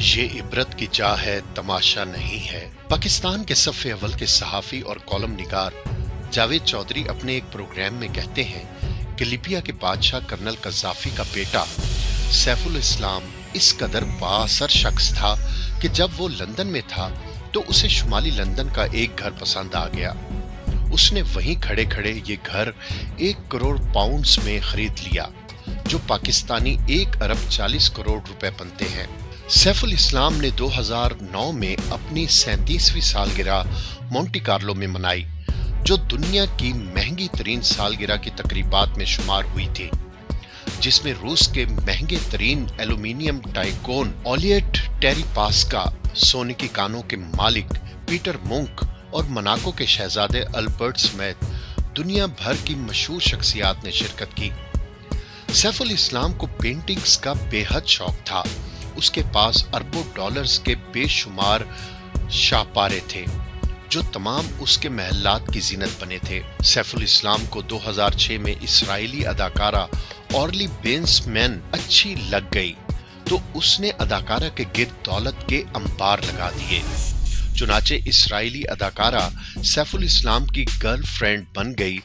ये इबरत की जा है, तमाशा नहीं है। पाकिस्तान के सफ़े अव्वल के सहाफ़ी और कॉलम निगार जावेद चौधरी अपने एक प्रोग्राम में कहते हैं कि लीबिया के बादशाह कर्नल कज़ाफ़ी का बेटा सैफुल इस्लाम इस कदर बाअसर शख्स था कि जब वो लंदन में था तो उसे शुमाली लंदन का एक घर पसंद आ गया। उसने वहीं खड़े खड़े ये घर 1 करोड़ पाउंड्स में खरीद लिया, जो पाकिस्तानी 1 अरब 40 करोड़ रुपए बनते हैं। सैफुल इस्लाम ने 2009 में अपनी 37वीं सालगिरह मोंटी कार्लो में मनाई, जो दुनिया की महंगी तरीन सालगिरह की तकरीबात में शुमार हुई थी, जिसमें रूस के महंगे तरीन एल्यूमिनियम टाइकोन ओलियट टेरिपास्का, सोने की कानों के मालिक पीटर मुंक और मोनाको के शहजादे अल्बर्ट समेत दुनिया भर की मशहूर शख्सियात ने शिरकत की। सैफुल इस्लाम को पेंटिंग्स का बेहद शौक था। उसके पास अरबों डॉलर्स के बेशुमार शाहपारे थे, जो तमाम उसके महलात की जीनत बने थे। सैफुल इस्लाम को 2006 में इस्राएली अदाकारा ऑर्ली बेंसमैन अच्छी लग गई, तो उसने अदाकारा के गिर्द दौलत के अंबार लगा दिए। चुनाचे इस्राएली अदाकारा सैफुल इस्लाम की गर्लफ्रेंड बन गई,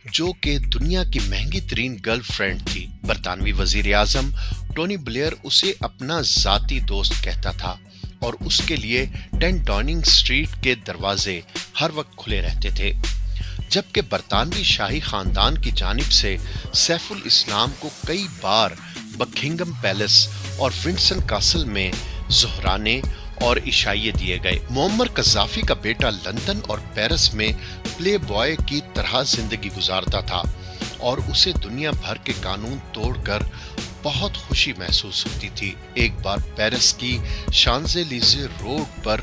जो कि दुनिया की महंगी तरीन गर्लफ्रेंड थी। बरतानवी वजीर आजम टोनी ब्लेयर उसे अपना जाती दोस्त कहता था और उसके लिए 10 डाउनिंग स्ट्रीट के दरवाजे हर वक्त खुले रहते थे। जबकि बरतानवी शाही खानदान की जानिब से सैफुल इस्लाम को कई बार बकिंघम पैलेस और विंडसर कासल में ज़ुहराने और इशाइये दिए गए। मुअम्मर कज़ाफ़ी का बेटा लंदन और पेरिस में प्ले बॉय की तरह जिंदगी गुजारता था और उसे दुनिया भर के कानून तोड़कर बहुत खुशी महसूस होती थी। एक बार पेरिस की शांज़ेलीज़े रोड पर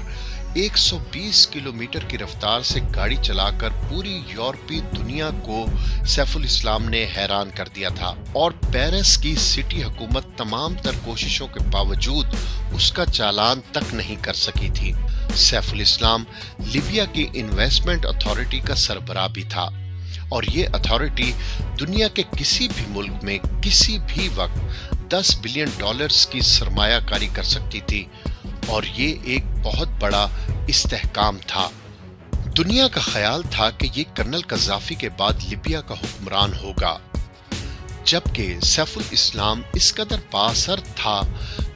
120 किलोमीटर की रफ्तार से गाड़ी चलाकर पूरी यूरोपीय दुनिया को सैफुल इस्लाम ने हैरान कर दिया था और पेरिस की सिटी हुकूमत तमाम तर कोशिशों के बावजूद उसका चालान तक नहीं कर सकी थी। सैफुल इस्लाम लीबिया की इन्वेस्टमेंट अथॉरिटी का सरबराह भी था और ये अथॉरिटी दुनिया के किसी भी मुल्क में किसी भी वक्त 10 बिलियन डॉलर्स की सरमायाकारी कर सकती थी और ये एक बहुत बड़ा इस्तेहकाम था। दुनिया का ख्याल था कि ये कर्नल कज़ाफ़ी के बाद लीबिया का हुक्मरान होगा, जबकि सैफुल इस्लाम इस कदर बाअसर था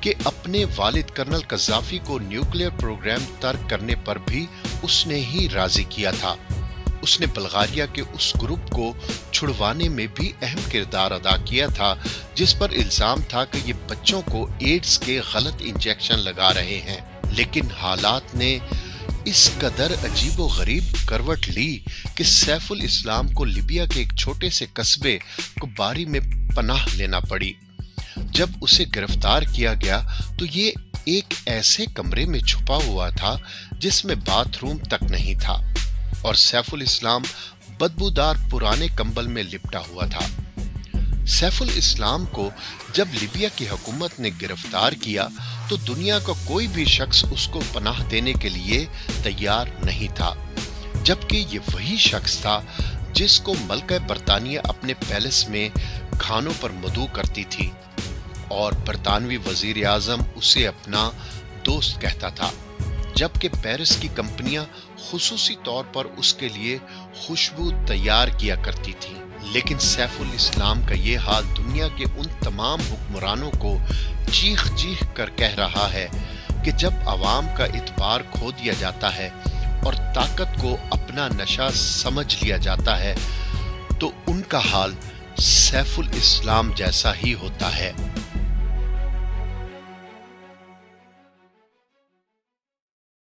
कि अपने वालिद कर्नल कज़ाफ़ी को न्यूक्लियर प्रोग्राम तर्क करने पर भी उसने ही राजी किया था। उसने बल्गारिया के उस ग्रुप को छुड़वाने में भी अहम किरदार अदा किया था, जिस पर इल्जाम था कि ये बच्चों को एड्स के गलत इंजेक्शन लगा रहे हैं। लेकिन हालात ने इस कदर अजीबो गरीब करवट ली कि सैफुल इस्लाम को लीबिया के एक छोटे से कस्बे कुबारी में पनाह लेना पड़ी। जब उसे गिरफ्तार किया गया तो ये एक ऐसे कमरे में छुपा हुआ था जिसमें बाथरूम तक नहीं था और सैफुल इस्लाम बदबूदार पुराने कंबल में लिपटा हुआ था। सैफुल इस्लाम को जब लीबिया की हुकूमत ने गिरफ्तार किया तो दुनिया का कोई भी शख्स उसको पनाह देने के लिए तैयार नहीं था, जबकि ये वही शख्स था जिसको मलका बरतानिया अपने पैलेस में खानों पर मदऊ करती थी और बरतानवी वजीर आजम उसे अपना दोस्त कहता था, जबकि पेरिस की कंपनियां खुसूसी तौर पर उसके लिए खुशबू तैयार किया करती थीं। लेकिन सैफुल इस्लाम का ये हाल दुनिया के उन तमाम हुक्मरानों को चीख चीख कर कह रहा है कि जब अवाम का इतबार खो दिया जाता है और ताकत को अपना नशा समझ लिया जाता है तो उनका हाल सैफुल इस्लाम जैसा ही होता है।